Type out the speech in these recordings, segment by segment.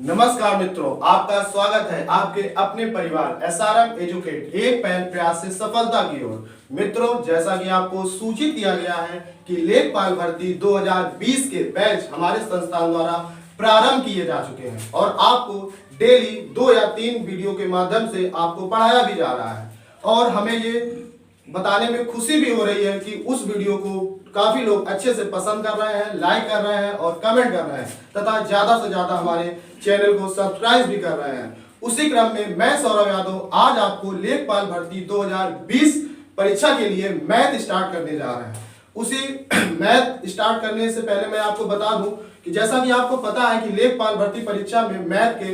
नमस्कार मित्रों, आपका स्वागत है आपके अपने परिवार एसआरएम एजुकेट एक पहल प्रयास से सफलता की ओर। मित्रों, जैसा कि आपको सूचित किया गया है कि लेखपाल भर्ती 2020 के बैच हमारे संस्थान द्वारा प्रारंभ किए जा चुके हैं और आपको डेली 2 या 3 वीडियो के माध्यम से आपको पढ़ाया भी जा रहा है। और हमें ये बताने में खुशी भी हो रही है कि उस वीडियो को काफी लोग अच्छे से पसंद कर रहे हैं, लाइक कर रहे हैं और कमेंट कर रहे हैं तथा ज्यादा से ज्यादा हमारे चैनल को सब्सक्राइब भी कर रहे हैं। उसी क्रम में मैं सौरभ यादव आज आपको लेखपाल भर्ती 2020 परीक्षा के लिए मैथ स्टार्ट करने जा रहे हैं। उसी मैथ स्टार्ट करने से पहले मैं आपको बता दूं कि जैसा कि आपको पता है कि लेखपाल भर्ती परीक्षा में मैथ के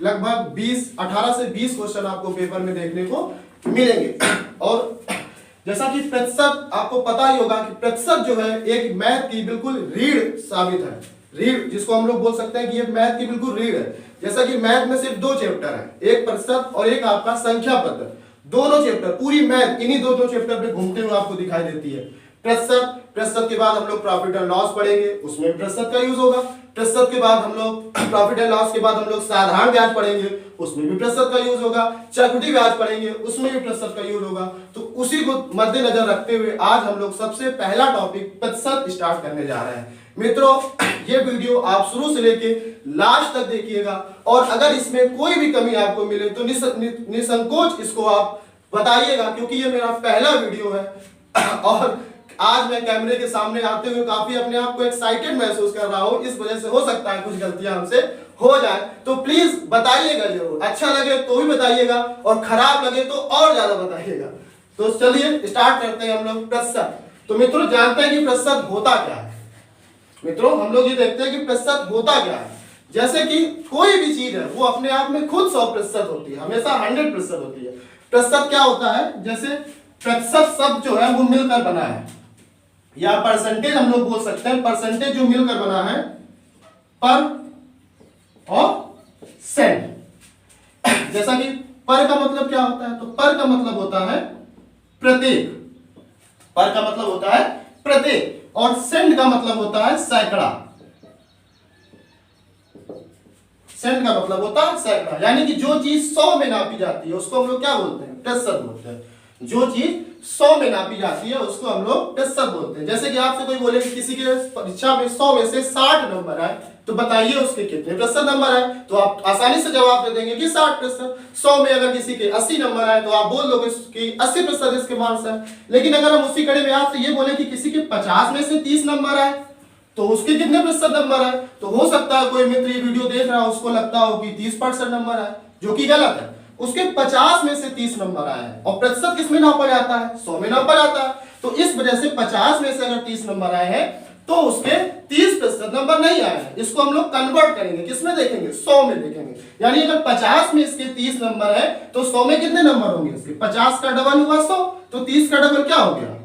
लगभग 18 से 20 क्वेश्चन आपको पेपर में देखने को मिलेंगे। और जैसा कि प्रतिशत आपको पता ही होगा कि प्रतिशत जो है एक मैथ की बिल्कुल रीढ़ साबित है। रीढ़ जिसको हम लोग बोल सकते हैं कि ये मैथ की बिल्कुल रीढ़ है। जैसा कि मैथ में सिर्फ 2 चैप्टर है, एक प्रतिशत और एक आपका संख्या पत्र। दोनों चैप्टर पूरी मैथ इन्हीं दो चैप्टर पे घूमते हुए आपको दिखाई देती है। प्रतिशत के बाद हम लोग प्रॉफिट एंड लॉस पढ़ेंगे, उसमें प्रतिशत का यूज होगा। प्रतिशत के बाद हम लोग प्रॉफिट एंड लॉस के बाद हम लोग साधारण ब्याज पढ़ेंगे, उसमें भी प्रतिशत का यूज होगा। चक्रवृद्धि ब्याज पढ़ेंगे, उसमें भी प्रतिशत का यूज होगा। तो उसी को मद्देनजर रखते हुए आज हम लोग सबसे पहला टॉपिक प्रतिशत स्टार्ट करने जा रहे हैं। मित्रों, ये वीडियो आप शुरू से लेके लास्ट तक देखिएगा और अगर इसमें कोई भी कमी आपको मिले तो निसंकोच इसको आप बताइएगा, क्योंकि ये मेरा पहला वीडियो है और आज मैं कैमरे के सामने आते हुए काफी अपने आप को एक्साइटेड महसूस कर रहा हूं। इस वजह से हो सकता है कुछ गलतियां हमसे हो जाए, तो प्लीज बताइएगा जरूर। अच्छा लगे तो भी बताइएगा और खराब लगे तो और ज्यादा बताइएगा। तो चलिए स्टार्ट करते हैं हम लोग प्रतिशत। तो मित्रों, जानते हैं कि प्रतिशत होता क्या है। मित्रों, हम लोग ये देखते हैं कि प्रतिशत होता क्या है। जैसे कि कोई भी चीज है वो अपने आप में खुद 100% होती है, हमेशा 100% होती है। प्रतिशत क्या होता है, जैसे प्रतिशत शब्द जो है वो मिलकर बना है, या परसेंटेज हम लोग बोल सकते हैं। परसेंटेज जो मिलकर बना है पर और सेंट। जैसा कि पर का मतलब क्या होता है, तो पर का मतलब होता है प्रत्येक। पर का मतलब होता है प्रत्येक और सेंट का मतलब होता है सैकड़ा। सेंट का मतलब होता है सैकड़ा, यानी कि जो चीज 100 में नापी जाती है उसको हम लोग क्या बोलते हैं, प्रतिशत बोलते हैं। जो चीज 100 में नापी जाती है उसको हम लोग प्रतिशत बोलते हैं। जैसे कि आपसे कोई बोले कि किसी के परीक्षा में 100 में से 60 नंबर आए तो बताइए उसके कितने प्रतिशत नंबर आए, तो आप आसानी से जवाब दे देंगे कि 60%। 100 में अगर किसी के 80 नंबर आए तो आप बोल दोगे कि 80% इसके मार्क्स है। लेकिन अगर हम उसी कड़ी में आपसे ये बोले कि किसी के 50 में से 30 नंबर आए तो उसके कितने प्रतिशत नंबर आए, तो हो सकता है कोई मित्र ये वीडियो देख रहा है उसको लगता हो कि 30% नंबर आए, जो कि गलत है। उसके 50 में से 30 नंबर आए हैं और प्रतिशत किस में नापा जाता है, 100 में नापा जाता है। तो इस वजह से 50 में से अगर 30 नंबर आए हैं तो उसके 30% नंबर नहीं आए हैं। इसको हम लोग कन्वर्ट करेंगे, किसमें देखेंगे, 100 में देखेंगे। यानी अगर 50 में इसके 30 नंबर है तो 100 में कितने नंबर होंगे इसके, 50 का डबल हुआ 100, तो 30 का डबल क्या हो गया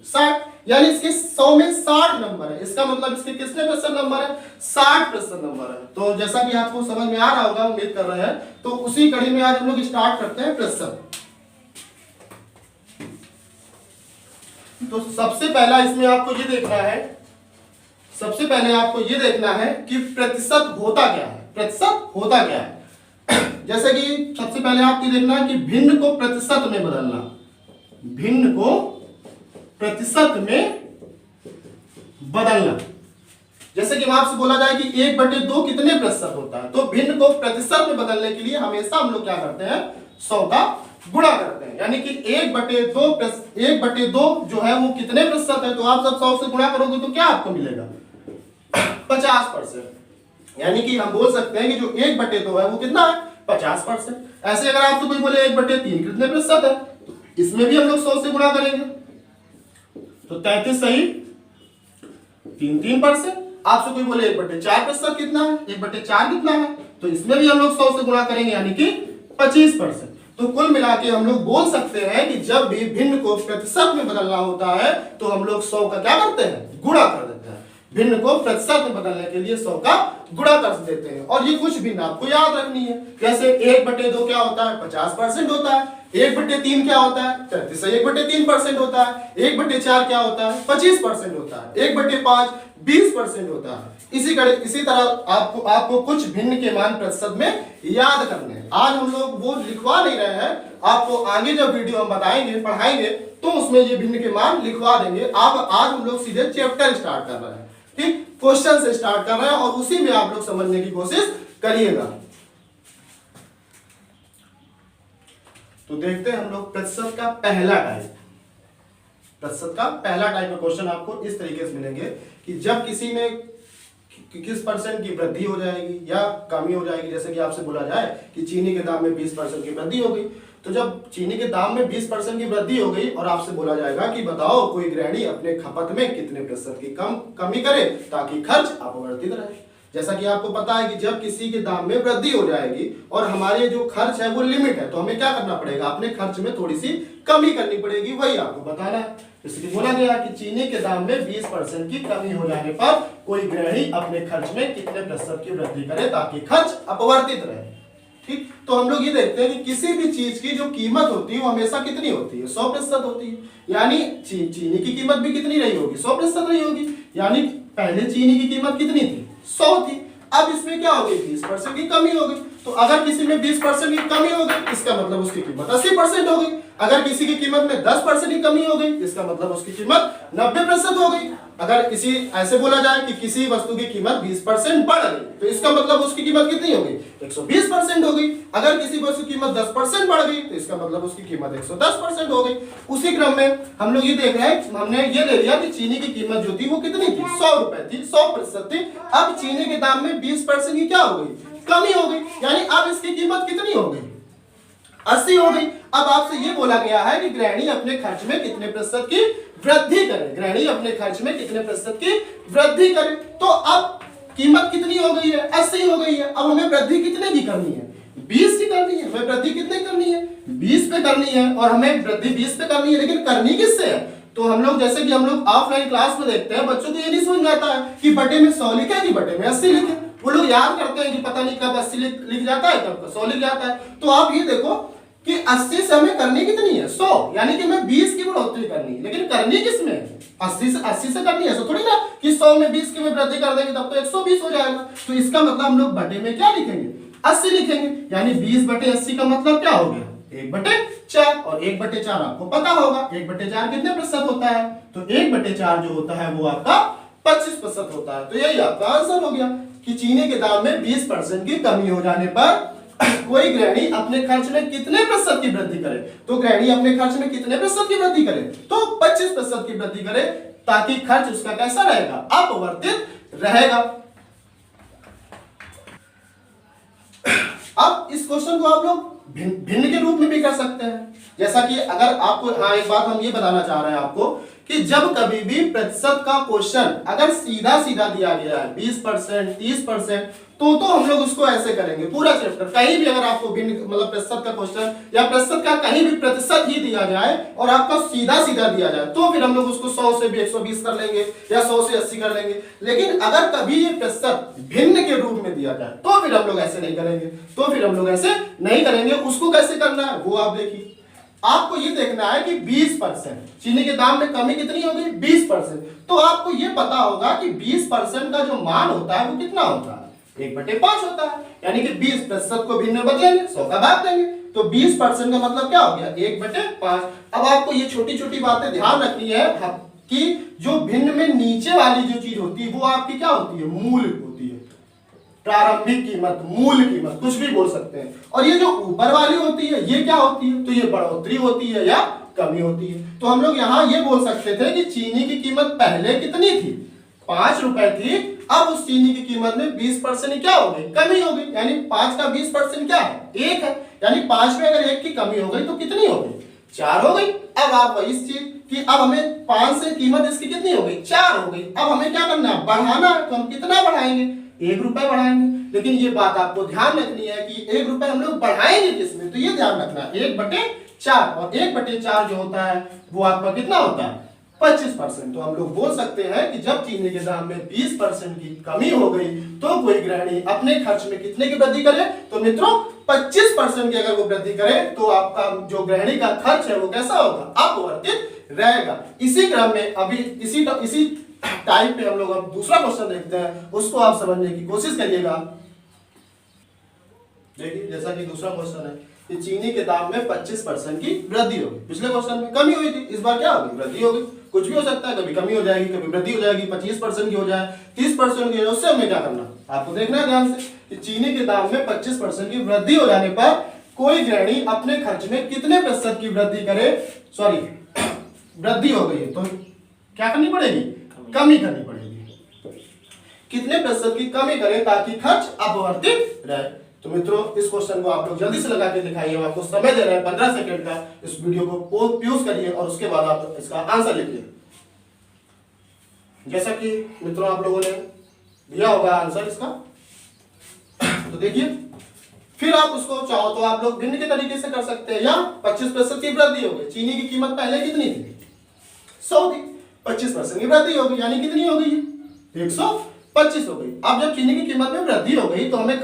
60, यानी इसके 100 में 60 नंबर है। इसका मतलब इसके कितने प्रतिशत नंबर है, 60% नंबर है। तो जैसा कि आपको समझ में आ रहा होगा, उम्मीद कर रहे हैं, तो उसी कड़ी में आज हम लोग स्टार्ट करते हैं प्रतिशत। तो सबसे पहला इसमें आपको ये देखना है, सबसे पहले आपको ये देखना है कि प्रतिशत होता क्या है। प्रतिशत होता क्या है, जैसे कि सबसे पहले आपको देखना है कि भिन्न को प्रतिशत में बदलना। भिन्न को प्रतिशत में बदलना, जैसे कि आपसे बोला जाए कि 1/2 कितने प्रतिशत होता है, तो भिन्न को प्रतिशत में बदलने के लिए हमेशा हम लोग क्या करते हैं, 100 का गुणा करते हैं। यानी कि 1/2 जो है वो कितने प्रतिशत है, तो आप सब 100 से गुणा करोगे तो क्या आपको मिलेगा, 50%। यानी कि हम बोल सकते हैं कि जो 1/2 है वो कितना है, 50%। ऐसे अगर आपसे कोई बोले 1/3 कितने प्रतिशत है, तो इसमें भी हम लोग 100 से गुणा करेंगे, तो 33 सही 3%। आपसे कोई बोले 1/4% कितना है, 1/4 कितना है, तो इसमें भी हम लोग 100 से गुणा करेंगे, यानी कि 25%। तो कुल मिला के हम लोग बोल सकते हैं कि जब भी भिन्न को प्रतिशत में बदलना होता है तो हम लोग 100 का क्या करते हैं, गुणा कर देते हैं। भिन्न को प्रतिशत में बदलने के लिए 100 का गुणा कर देते हैं। और ये कुछ भिन्न आपको याद रखनी है। जैसे 1/2 क्या होता है? 50% होता है। 1/3 क्या होता है? 1/3% होता है। 1/4 क्या होता है? 25% होता है। 1/5 20% होता है। इसी तरह आपको कुछ भिन्न के मान प्रतिशत में याद करने हैं। आज हम लोग वो लिखवा नहीं रहे हैं, आपको आगे जब वीडियो हम बताएंगे पढ़ाएंगे तो उसमें ये भिन्न के मान लिखवा देंगे। आज हम लोग सीधे चैप्टर स्टार्ट कर रहे हैं, ठीक, क्वेश्चन से स्टार्ट कर रहे हैं और उसी में आप लोग समझने की कोशिश करिएगा। तो देखते हैं हम लोग प्रतिशत का पहला टाइप। प्रतिशत का पहला टाइप में क्वेश्चन आपको इस तरीके से मिलेंगे कि जब किसी में किस परसेंट की वृद्धि हो जाएगी या कमी हो जाएगी। जैसे कि आपसे बोला जाए कि चीनी के दाम में 20% की वृद्धि हो गई, तो जब चीनी के दाम में 20% की वृद्धि हो गई और आपसे बोला जाएगा कि बताओ कोई गृहिणी अपने खपत में कितने प्रतिशत की कमी करे ताकि खर्च अपरिवर्तित रहे। जैसा कि आपको पता है कि जब किसी के दाम में वृद्धि हो जाएगी और हमारे जो खर्च है वो लिमिट है, तो हमें क्या करना पड़ेगा? अपने खर्च में थोड़ी सी कमी करनी पड़ेगी, वही आपको बताना है। इसलिए बोला गया कि चीनी के दाम में 20% की कमी हो जाने पर कोई गृहिणी अपने खर्च में कितने प्रतिशत की वृद्धि करे ताकि खर्च अपरिवर्तित रहे। ठीक, तो हम लोग ये देखते हैं कि किसी भी चीज की जो कीमत होती है वो हमेशा कितनी होती है? 100% होती है। यानी चीनी की कीमत भी कितनी रही होगी? 100% रही होगी। यानी पहले चीनी की कीमत कितनी थी? 100 थी। अब इसमें क्या हो गई? 20% की कमी हो गई। तो अगर किसी में 20% की कमी हो गई, इसका मतलब उसकी कीमत 80% हो गई। अगर किसी की कीमत में 10% की कमी हो गई, इसका मतलब उसकी कीमत 90% हो गई। अगर किसी ऐसे बोला जाए कि किसी वस्तु की कीमत 20% बढ़ गई, तो इसका मतलब उसकी कीमत कितनी हो गई? 120% हो गई। अगर किसी वस्तु की कीमत 10% बढ़ गई, तो इसका मतलब उसकी कीमत 110% हो गई। उसी क्रम में हम लोग ये देख रहे हैं, हमने ये ले लिया कि चीनी की कीमत जो थी वो कितनी थी? 100 रुपए थी, 100% थी। अब चीनी के दाम में 20% की क्या हो गई? कमी हो गई। यानी अब इसकी कीमत कितनी हो गई? 80 हो गई। अब आपसे ये बोला गया है कि गृहिणी अपने खर्च में कितने प्रतिशत की वृद्धि करे। गृहिणी अपने खर्च में कितने प्रतिशत की वृद्धि करे। तो अब कीमत कितनी हो गई है? 80 हो गई है। अब हमें वृद्धि कितने की करनी है? 20 की करनी है। हमें वृद्धि कितने करनी है? 20 पे करनी है। और हमें वृद्धि 20 पे करनी है, लेकिन करनी किससे है? तो हम लोग जैसे कि हम लोग ऑफलाइन क्लास में देखते हैं, बच्चों को ये नहीं समझ में आता है कि बटे में 100 लिखे कि बटे में 80 लिखे। वो लोग याद करते हैं कि पता नहीं कब 80 लिख जाता है, कब 100 लिख जाता है। तो आप ये देखो कि 80 से हमें करनी कितनी है? 100। यानी कि हमें 20 की बढ़ोतरी करनी है, लेकिन करनी किसमें है? 80 से करनी है। ऐसा थोड़ी ना कि 100 में 20 की वृद्धि कर देंगे तब तो 120 हो जाएगा। तो इसका मतलब हम लोग बटे में क्या लिखेंगे? 80 लिखेंगे। यानी 20/80 का मतलब क्या हो गया? 1/4। और 1/4 आपको पता होगा 1/4 कितने प्रतिशत होता है? तो 1/4 जो होता है वो आपका 25% होता है। तो यही आपका आंसर हो गया कि चीनी के दाम में 20% की कमी हो जाने पर कोई गृहिणी अपने खर्च में कितने प्रतिशत की वृद्धि करे। तो गृहिणी अपने खर्च में कितने प्रतिशत की वृद्धि करे? तो 25% की वृद्धि करे ताकि खर्च उसका कैसा रहेगा? अपरिवर्तित रहेगा। अब इस क्वेश्चन को आप लोग भिन्न के रूप में भी कर सकते हैं। जैसा कि अगर आपको एक बात हम ये बताना चाह रहे हैं आपको कि जब कभी भी प्रतिशत का क्वेश्चन अगर सीधा सीधा दिया गया है 20%, 30%, तो हम लोग उसको ऐसे करेंगे पूरा चैप्टर। कहीं भी अगर आपको भिन्न मतलब प्रतिशत का क्वेश्चन या प्रतिशत का कहीं भी प्रतिशत ही दिया जाए और आपका सीधा सीधा दिया जाए, तो फिर हम लोग उसको 100 से भी 120 कर लेंगे या 100 से 80 कर लेंगे। लेकिन अगर कभी ये प्रतिशत भिन्न के रूप में दिया जाए तो फिर हम लोग ऐसे नहीं करेंगे। उसको कैसे करना है वो आप देखिए। आपको ये देखना है कि 20% चीनी के दाम में कमी कितनी हो गई? 20%। तो आपको ये पता होगा कि 20% का जो मान होता है वो कितना होता है? 1/5 होता है। यानी कि 20% को भिन्न में बदलेंगे, 100 का भाग देंगे, तो 20% का मतलब क्या हो गया? 1/5। अब आपको ये छोटी छोटी बातें ध्यान रखनी है कि जो भिन्न में नीचे वाली जो चीज होती है वो आपकी क्या होती है? मूल होती है। प्रारंभिक कीमत, मूल कीमत, कुछ भी बोल सकते हैं। और ये जो ऊपर वाली होती है ये क्या होती है? तो ये बढ़ोतरी होती है या कमी होती है। तो हम लोग यहाँ ये बोल सकते थे कि चीनी की कीमत पहले कितनी थी? 5 रुपए थी। अब उस चीनी की कीमत में 20% क्या हो गई? कमी हो गई। यानी 5 का 20% क्या है? 1 है। यानी 5 में अगर 1 की कमी हो गई तो कितनी हो गई? 4 हो गई। अब आप इस चीज कि अब हमें 5 से कीमत इसकी कितनी हो गई? 4 हो गई। अब हमें क्या करना है? बढ़ाना है। तो हम कितना बढ़ाएंगे? 1 रुपए बढ़ाएंगे। लेकिन ये बात आपको ध्यान रखनी है कि 1 रुपए हम लोग बढ़ाएंगे किसमें? तो ये ध्यान रखना 1/4। और 1/4 जो होता है वो आपका कितना होता है? 25%। तो हम लोग बोल सकते हैं कि जब चीनी के दाम में 20% की कमी हो गई तो कोई गृहिणी अपने खर्च में कितने की वृद्धि करे? तो मित्रों 25% की अगर वो वृद्धि करे तो आपका जो गृहिणी का खर्च है वो कैसा होगा? अपवर्तित रहेगा। इसी क्रम में अभी इसी टाइप पे हम लोग अब दूसरा क्वेश्चन देखते हैं, उसको आप समझने की कोशिश करिएगा। देखिए जैसा कि दूसरा क्वेश्चन है कि चीनी के दाम में 25% की वृद्धि होगी। पिछले क्वेश्चन में कमी हुई थी, इस बार क्या होगी? वृद्धि होगी। कुछ भी हो सकता है, कभी कमी हो जाएगी, कभी वृद्धि हो जाएगी, 25% की हो जाए, 30% की हो जाए, उससे हमें क्या करना? आपको देखना है ध्यान से कि चीनी के दाम में 25% की वृद्धि हो जाने पर कोई गृहिणी अपने खर्च में कितने प्रतिशत की वृद्धि करे? सॉरी वृद्धि हो गई तो क्या करनी पड़ेगी? कमी करनी पड़ेगी। कितने प्रतिशत की कमी करें ताकि खर्च अपवर्तित रहे? तो मित्रों इस क्वेश्चन को आप लोग जल्दी से लगा के दिखाइए। आपको समय दे रहे हैं 15 सेकंड का। इस वीडियो को पॉज करिए और उसके बाद आप इसका आंसर लिखिए। जैसा कि मित्रों आप लोगों ने दिया होगा आंसर इसका, तो देखिए फिर आप उसको चाहो तो आप लोग भिन्न के तरीके से कर सकते हैं। या 25% की वृद्धि हो गई। चीनी की कीमत पहले कितनी थी? 100 थी। 25% की वृद्धि हो गई यानी कितनी हो गई? 125 हो गई। अब जब चीनी की कीमत में वृद्धि हो गई तो हमें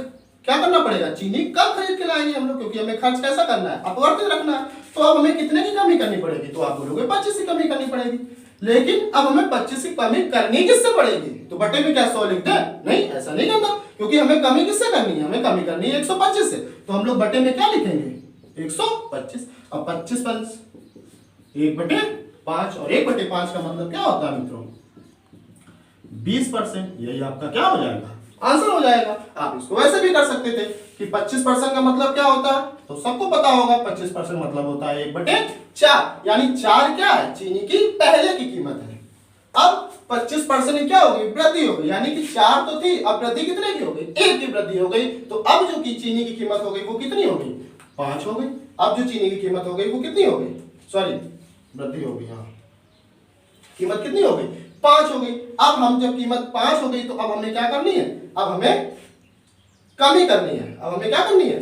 क्या करना पड़ेगा? चीनी कम खरीद के लाएंगे हम लोग, क्योंकि हमें खर्च कैसा करना है? अपवर्तित रखना है। तो अब हमें कितने की कमी करनी पड़ेगी? तो आप बोलोगे 25 की कमी करनी पड़ेगी। लेकिन अब हमें 25 की कमी करनी किससे पड़ेगी? तो बटे में क्या 100 लिख दें? नहीं, ऐसा नहीं करना, क्योंकि हमें कमी किससे करनी है? हमें कमी करनी है 125 से। तो हम लोग बटे में क्या लिखेंगे? 125। अब 25 1/5 और 1/5 का मतलब क्या होता है मित्रों? 20%। यही आपका क्या हो जाएगा? आंसर हो जाएगा। आप इसको वैसे भी कर सकते थे कि 25% का मतलब क्या होता है? तो सबको पता होगा 25% मतलब होता है 1/4, यानी 4 क्या है? चीनी की पहले की कीमत है। अब 25% क्या हो गई? वृद्धि हो गई, यानी कि 4 तो थी, अब वृद्धि कितने की हो गई? 1 की वृद्धि हो गई। तो अब जो की चीनी की कीमत हो गई वो कितनी हो गई? 5 हो गई। अब जो चीनी की कीमत हो गई वो कितनी हो गई? सॉरी वृद्धि हो गई, हाँ कीमत कितनी हो गई? 5 हो गई। अब हम जब कीमत 5 हो गई तो अब हमें क्या करनी है? अब हमें कमी करनी है। अब हमें क्या करनी है?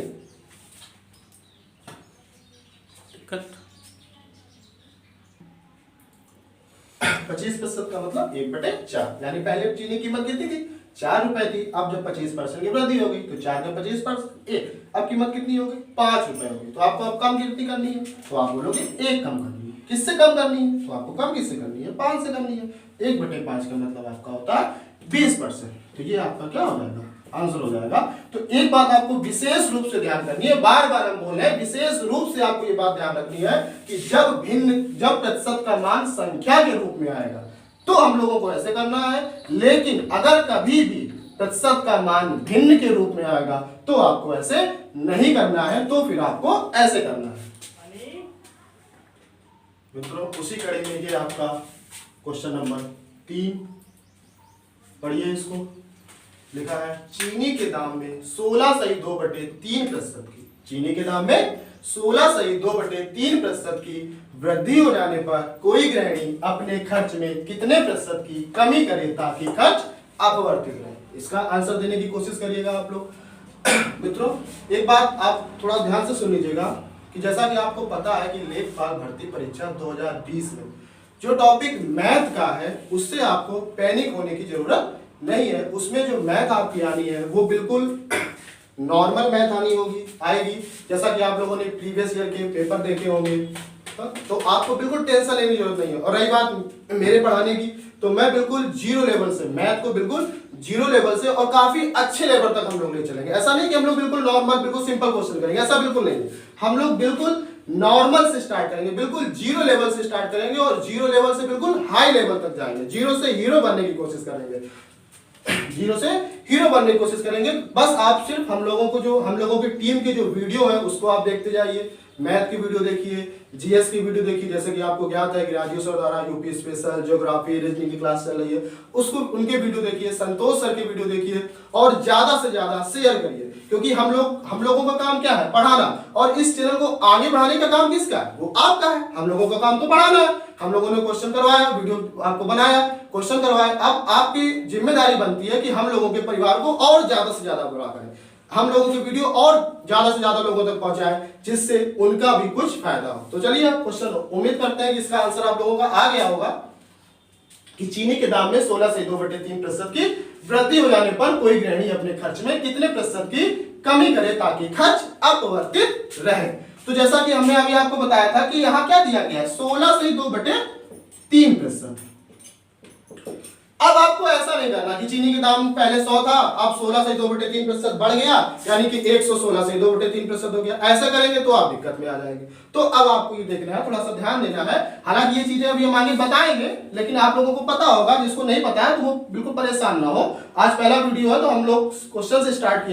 25% का मतलब 1/4, यानी पहले चीनी की कीमत कितनी थी? 4 रुपए थी। अब जब 25% की वृद्धि हो गई तो 4 का 25% 1, अब कीमत कितनी हो गई? 5 रुपए हो गई। तो आपको अब कम कितनी करनी है? तो आप बोलोगे 1 कम करनी है। किससे कम करनी है? तो आपको कम किससे करनी है? 5 से करनी है। 1/5 का मतलब आपका होता है 20%। तो ये आपका क्या हो जाएगा? आंसर हो जाएगा। तो एक बात आपको विशेष रूप से ध्यान करनी है, बार बार हम बोल रहे हैं, विशेष रूप से आपको ये बात ध्यान रखनी है कि जब प्रतिशत का मान संख्या के रूप में आएगा तो हम लोगों को ऐसे करना है। लेकिन अगर कभी भी प्रतिशत का मान भिन्न के रूप में आएगा तो आपको ऐसे नहीं करना है, तो फिर आपको ऐसे करना है। मित्रों उसी कड़ी में ये आपका क्वेश्चन नंबर 3 पढ़िए। इसको लिखा है चीनी के दाम में 16.2/3% की, चीनी के दाम में 16.2/3% की वृद्धि हो जाने पर कोई गृहिणी अपने खर्च में कितने प्रतिशत की कमी करे ताकि खर्च अपवर्तित रहे? इसका आंसर देने की कोशिश करिएगा आप लोग। मित्रों एक बात आप थोड़ा ध्यान से सुन लीजिएगा कि जैसा कि आपको पता है कि लेखपाल भर्ती परीक्षा 2020 में जो टॉपिक मैथ का है उससे आपको पैनिक होने की जरूरत नहीं है। उसमें जो मैथ आपकी आनी है वो बिल्कुल नॉर्मल मैथ आएगी। जैसा कि आप लोगों ने प्रीवियस ईयर के पेपर देखे होंगे, तो आपको बिल्कुल टेंशन लेने की जरूरत नहीं है। और रही बात मेरे पढ़ाने की, तो मैं बिल्कुल जीरो लेवल से, मैथ को बिल्कुल जीरो लेवल से और काफी अच्छे लेवल तक हम लोग ले चलेंगे। ऐसा नहीं कि हम लोग बिल्कुल नॉर्मल बिल्कुल सिंपल क्वेश्चन करेंगे, ऐसा बिल्कुल नहीं। हम लोग बिल्कुल नॉर्मल से स्टार्ट करेंगे, बिल्कुल जीरो लेवल से स्टार्ट करेंगे और जीरो लेवल से बिल्कुल हाई लेवल तक जाएंगे। जीरो से हीरो बनने की कोशिश करेंगे, जीरो से हीरो बनने की कोशिश करेंगे। बस आप सिर्फ हम लोगों की टीम की जो वीडियो है उसको आप देखते जाइए। मैथ की वीडियो देखिए, जीएस की वीडियो देखिए। जैसे कि आपको ज्ञात है कि राजीव सर द्वारा यूपी स्पेशल, ज्योग्राफी, रीजनिंग की क्लास चल रही है, उसको उनके वीडियो देखिए, संतोष सर की वीडियो देखिए और ज्यादा से ज्यादा शेयर करिए। क्योंकि हम लोगों का काम क्या है? पढ़ाना। और इस चैनल को आगे बढ़ाने का काम किसका है? वो आपका है। हम लोगों का काम तो पढ़ाना है। हम लोगों ने क्वेश्चन करवाया, वीडियो आपको बनाया, क्वेश्चन करवाया। अब आपकी जिम्मेदारी बनती है कि हम लोगों के परिवार को और ज्यादा से ज्यादा बड़ा करें, हम लोगों की वीडियो और ज्यादा से ज्यादा लोगों तक पहुंचाएं, जिससे उनका भी कुछ फायदा हो। तो चलिए क्वेश्चन, उम्मीद करते हैं कि इसका आंसर आप लोगों का आ गया होगा। कि चीनी के दाम में 16 से 2/3% की वृद्धि हो जाने पर कोई गृहिणी अपने खर्च में कितने प्रतिशत की कमी करे ताकि खर्च अपवर्तित रहे। तो जैसा कि हमने अभी आपको बताया था कि यहाँ क्या दिया गया है, 16 से 2/3%। अब आपको ऐसा नहीं करना कि चीनी के दाम पहले 100 था, अब 16 से 2/3% बढ़ गया, यानी कि 116 से 2/3% हो गया। ऐसा करेंगे तो आप दिक्कत में आ जाएंगे। तो अब आपको ये देखना है, थोड़ा सा ध्यान देना है। हालांकि ये चीजें अभी हम आगे बताएंगे, लेकिन आप लोगों को पता होगा, जिसको नहीं पता है तो वो बिल्कुल परेशान ना हो। आज पहला वीडियो है तो हम लोग क्वेश्चन से स्टार्ट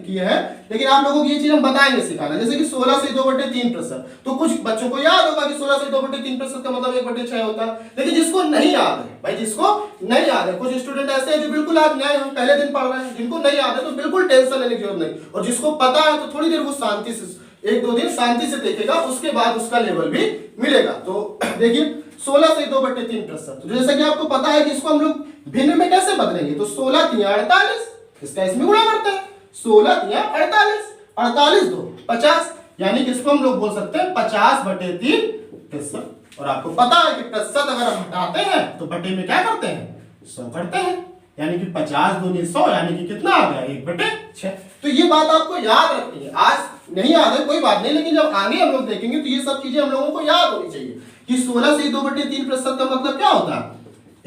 किए हैं, लेकिन आप लोगों को ये चीज हम बताएंगे, सिखाना। जैसे कि 16 से 2/3%, तो कुछ बच्चों को याद होगा कि 16 से 2/3% का मतलब 1/6 होता है, लेकिन जिसको नहीं याद है भाई, जिसको नहीं याद है, कुछ स्टूडेंट ऐसे हैं जो बिल्कुल आज नए हैं, पहले दिन पढ़ रहे हैं, जिनको नहीं याद है तो बिल्कुल टेंशन लेने की जरूरत नहीं, और जिसको पता है तो थोड़ी देर वो शांति से 1-2 दिन शांति से देखेगा, उसके बाद उसका लेवल भी मिलेगा। तो देखिए 16 से 2/3%, तो जैसा कि आपको पता है कि इसको हम लोग भिन्न में कैसे बदलेंगे, तो 16 तिया 48, इसका इसमें गुणा करते हैं, 16 तिया 48, 48 2 50, यानी कि इसको हम लोग बोल सकते हैं 50/3%। और आपको पता है कि प्रतिशत अगर हम हटाते हैं तो बटे में क्या करते हैं, 100 करते हैं, यानी कि 50 दूनी 100, यानी कि कितना आ गया, 1/6। तो ये बात आपको याद रखनी है। आज नहीं याद है कोई बात नहीं, लेकिन जब आगे हम लोग देखेंगे तो ये सब चीजें हम लोगों को याद होनी चाहिए कि 16 से 2/3% का मतलब क्या होता है,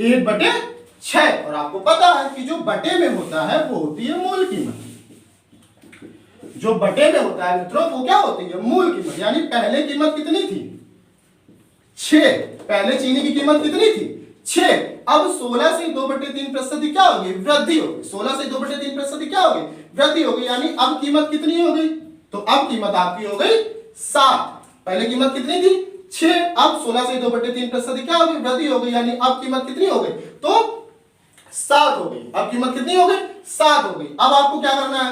1/6। और आपको पता है कि जो बटे में होता है वो होती है मूल कीमत। जो बटे में होता है मित्रों वो क्या होती है, मूल कीमत। यानी पहले कीमत कितनी थी, 6, पहले चीनी की कीमत कितनी थी, 6। अब 16 से 2/3% क्या होगी, वृद्धि होगी। 16 से 2/3% क्या होगी, वृद्धि होगी, यानी अब कीमत कितनी हो गई, तो अब कीमत आपकी हो गई 7। पहले कीमत कितनी थी, 6, अब 16 से 2/3% क्या होगी, वृद्धि हो गई, यानी अब कीमत कितनी हो गई, तो 7 हो गई। अब कीमत कितनी हो गई, 7 हो गई। अब आपको क्या करना है,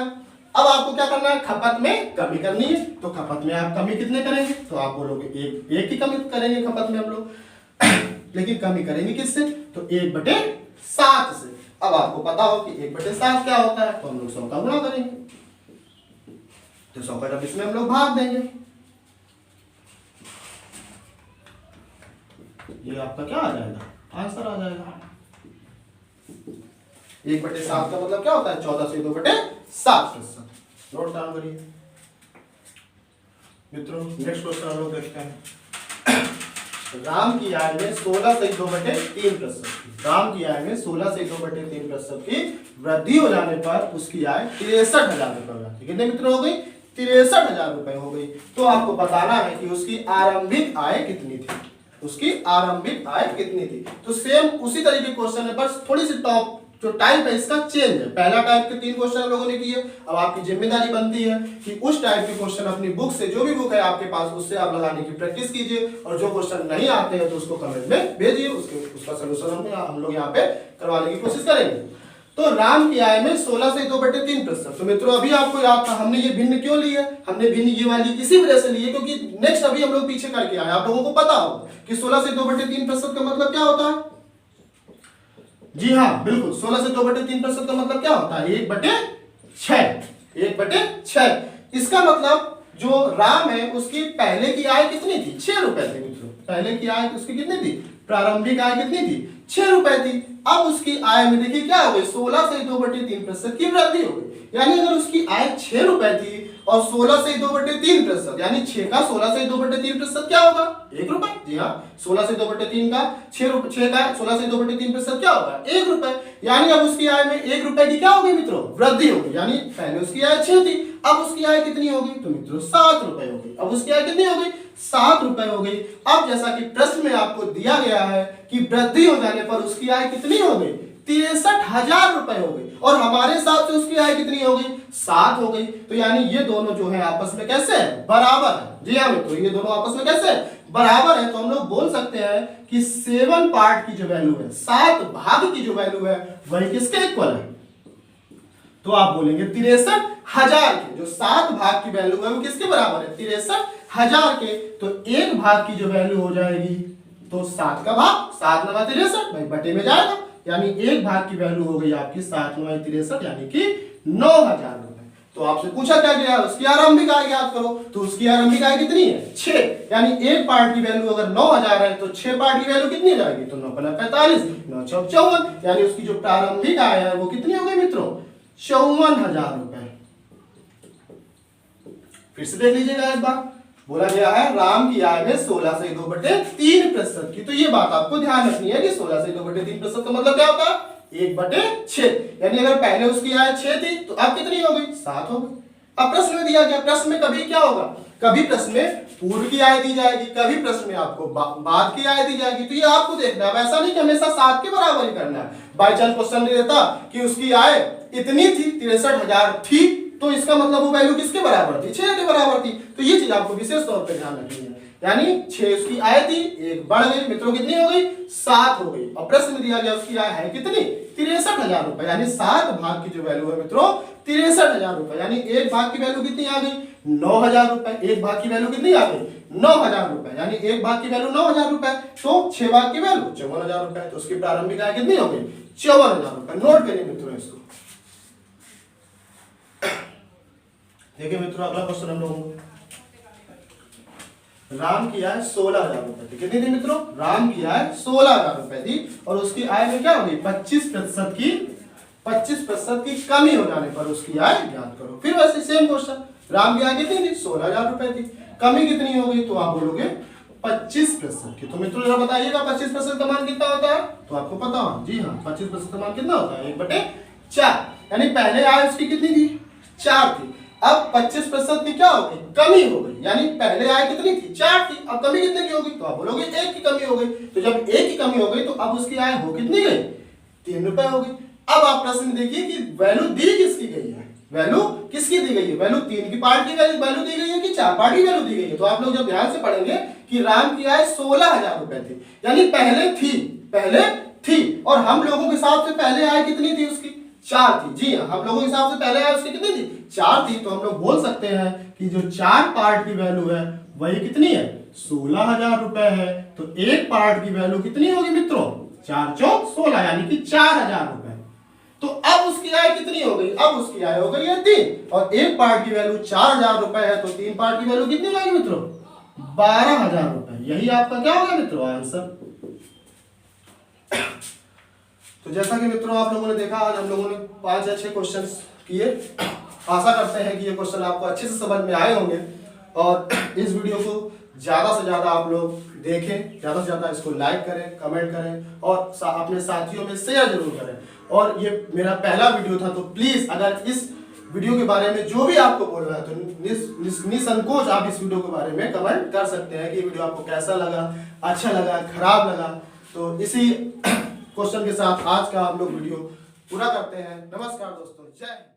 अब आपको क्या करना है, खपत में कमी करनी है। तो खपत में आप कमी कितने करेंगे, तो आप बोलोगे एक ही कमी करेंगे खपत में हम लोग लेकिन कमी करेंगे किससे, तो 1/7 से। अब आपको पता हो कि 1/7 क्या होता है, तो हम लोग 100 का गुणा करेंगे, तो 100 का जब इसमें हम लोग भाग देंगे, ये आपका क्या आ जाएगा, आंसर आ जाएगा। 1/7 का मतलब क्या होता है, 14 से 2/7%। नोट डाउन करिए मित्रों। नेक्स्ट क्वेश्चन हम लोग देखते हैं। राम की आय में 16 से 2/3%, राम की आय में 16 से 2/3% की वृद्धि हो जाने पर उसकी आय 63,000 रुपए हो जाती है। कितने मित्रों हो गई, 63,000 रुपए हो गई। तो आपको बताना है कि उसकी आरंभिक आय कितनी थी, उसकी आरंभिक आय कितनी थी। तो सेम उसी तरीके क्वेश्चन है, बस थोड़ी सी टॉप जो टाइप है इसका चेंज है। पहला टाइप के 3 क्वेश्चन हम लोगों ने किए, अब आपकी जिम्मेदारी बनती है कि उस टाइप के क्वेश्चन अपनी बुक से, जो भी बुक है आपके पास, उससे आप लगाने की प्रैक्टिस कीजिए, और जो क्वेश्चन नहीं आते हैं तो उसको कमेंट में भेजिए, उसका सलूशन हम लोग यहाँ पे करवाने की कोशिश करेंगे। तो राम की आय में 16 से 2/3%। तो मित्रों अभी आपको याद था, हमने ये भिन्न क्यों ली है, हमने भिन्न ये वाली इसी वजह से ली है क्योंकि नेक्स्ट अभी हम लोग पीछे करके आए। आप लोगों को पता हो कि 16 से 2/3% का मतलब क्या होता है, जी हाँ बिल्कुल, 16 से 2/3% का मतलब क्या होता है, 1/6, 1/6। इसका मतलब जो राम है उसकी पहले की आय कितनी थी, 6 रुपए थी मित्रों। पहले की आय उसकी कितनी थी, प्रारंभिक आय कितनी थी, 6 रुपए थी। अब उसकी आय में देखिए क्या हो गई, 16 से 2/3% की वृद्धि हो गई। यानी अगर उसकी आय 6 रुपए थी और 16 से 2/3%, यानी 6 का 16 से 2/3% क्या होगा, 1 रुपए। जी हाँ, 16 से 2/3 का 6 का 16 से 2/3% क्या होगा, 1 रुपए। यानी अब उसकी आय में 1 रुपए की क्या होगी मित्रों, वृद्धि होगी। यानी पहले उसकी आय 6 थी, अब उसकी आय कितनी होगी, तो मित्रों 7 रुपए होगी। अब उसकी आय कितनी हो गई, 7 रुपए हो गई। अब जैसा कि प्रश्न में आपको दिया गया है कि वृद्धि हो जाने पर उसकी आय कितनी हो गई, 63,000 रुपए हो गई, और हमारे साथ से उसकी आय कितनी हो गई, 7 हो गई। तो यानी ये दोनों जो है आपस में कैसे है, बराबर है। जी हाँ मित्रों, ये दोनों आपस में कैसे है, बराबर है। तो हम लोग बोल सकते हैं कि 7 पार्ट की जो वैल्यू है, 7 भाग की जो वैल्यू है, वही किसके इक्वल है, तो आप बोलेंगे 63,000 के। जो 7 भाग की वैल्यू है वो किसके बराबर है, 63,000 के। तो 1 भाग की जो वैल्यू हो जाएगी, तो 7 का भाग 7 9 63 भाई बटे में जाएगा, यानी 1 भाग की वैल्यू हो गई आपकी 7 9 63, यानी कि 9,000 रुपए। तो आपसे पूछा क्या गया, उसकी आरंभिक आय ज्ञात करो। तो उसकी आरंभिक आय कितनी है, 6, यानी एक पार्ट की वैल्यू अगर 9000 है तो 6 पार्ट की वैल्यू कितनी हो जाएगी, तो 9 × 45, 9 × 54, यानी उसकी जो प्रारंभिक आय है वो कितनी हो गई मित्रों, 54,000 रुपए। फिर से देख लीजिएगा एक बार, बोला गया है राम की आय में 16 से 2/3% की। तो ये बात आपको ध्यान रखनी है कि 16 से 2/3% का मतलब क्या होता है, 1/6, यानी अगर पहले उसकी आय 6 थी तो अब कितनी हो गई, 7 हो गई। अब प्रश्न में दिया गया, प्रश्न में कभी क्या होगा, कभी प्रश्न में पूर्व की आय दी जाएगी, कभी प्रश्न में आपको बाद की आय दी जाएगी। तो ये आपको देखना है, वैसा नहीं कि हमेशा 7 के बराबर ही करना है। बाई चांस क्वेश्चन दे देता कि उसकी आय इतनी थी, 63,000 थी, तो इसका मतलब वो वैल्यू किसके बराबर थी, 6 के बराबर थी। तो ये चीज आपको विशेष तौर पर ध्यान रखनी है, यानी 6 उसकी आय थी, एक बढ़ गई मित्रों, कितनी हो गई, 7 हो गई। और प्रश्न में दिया गया उसकी आय है कितनी, 63,000 रुपए, यानी 7 भाग की जो वैल्यू है मित्रों 63,000 रुपए, यानी एक भाग की वैल्यू कितनी आ गई, 9,000 रुपए। एक भाग की वैल्यू कितनी आ गई, 9,000 रुपए, यानी एक भाग की वैल्यू 9,000 रुपए, तो 6 भाग की वैल्यू 54,000 रुपए, तो उसकी प्रारंभिक आय कितनी हो गई, 54,000 रुपए। नोट करिए मित्रों इसको। देखिए मित्रों, अगला क्वेश्चन हम लोग, राम की आय 16,000 रुपए थी, कितनी थी मित्रों, राम की आय 16,000 रुपए थी, और उसकी आय में क्या होगी, 25% की कमी हो जाने पर उसकी आय ज्ञात करो। फिर वैसे सेम क्वेश्चन, राम की आय कितनी थी, 16,000 रुपए थी, कमी कितनी होगी, तो आप बोलोगे 25% की। तो मित्रों जरा बताइएगा 25% का मान कितना होता है, तो आपको पता हो, जी हाँ, 25% का मान कितना होता है, 1/4, यानी पहले आय उसकी कितनी थी, 4 थी, अब 25% की क्या हो गई, कमी हो गई, यानी पहले आय कितनी थी, 4 थी, अब कमी कितने की होगी, तो आप बोलोगे 1 की कमी हो गई। तो जब 1 की कमी हो गई तो अब उसकी आय हो कितनी गई, 3 रुपए हो गई। अब आप प्रश्न में देखिए कि वैल्यू दी किसकी गई है, वैल्यू किसकी दी गई है, वैल्यू 3 की पार्ट की वैल्यू दी गई है कि 4 पार्ट की वैल्यू दी गई है। तो आप लोग जब ध्यान से पढ़ेंगे कि राम की आय 16,000 रुपए थी, यानी पहले थी, और हम लोगों के हिसाब से पहले आय कितनी थी उसकी, 4 थी। जी हाँ, हम लोगों के हिसाब से पहले आय उसकी कितनी थी, 4 थी। तो हम लोग बोल सकते हैं कि जो 4 पार्ट की वैल्यू है वही कितनी है, 16,000 रुपए है। तो एक पार्ट की वैल्यू कितनी होगी मित्रों, 4 चौक 16, यानी कि 4,000 रुपए। तो अब उसकी आय कितनी हो गई, अब उसकी आय हो गई है 3, और एक पार्ट की वैल्यू 4,000 रुपए है, तो 3 पार्ट की वैल्यू कितनी होगी मित्रों, 12,000 रुपए। यही आपका क्या होगा मित्रों, आंसर। तो जैसा कि मित्रों आप लोगों ने देखा, आज हम लोगों ने 5 अच्छे क्वेश्चंस किए। आशा करते हैं कि ये क्वेश्चन आपको अच्छे से समझ में आए होंगे, और इस वीडियो को ज्यादा से ज्यादा आप लोग देखें, ज्यादा से ज्यादा इसको लाइक करें, कमेंट करें, और अपने साथियों में शेयर जरूर करें। और ये मेरा पहला वीडियो था, तो प्लीज अगर इस वीडियो के बारे में जो भी आपको बोल रहा है तो निसंकोच आप इस वीडियो के बारे में कमेंट कर सकते हैं कि ये वीडियो आपको कैसा लगा, अच्छा लगा, खराब लगा। तो इसी क्वेश्चन के साथ आज का हम लोग वीडियो पूरा करते हैं। नमस्कार दोस्तों, जय हिंद।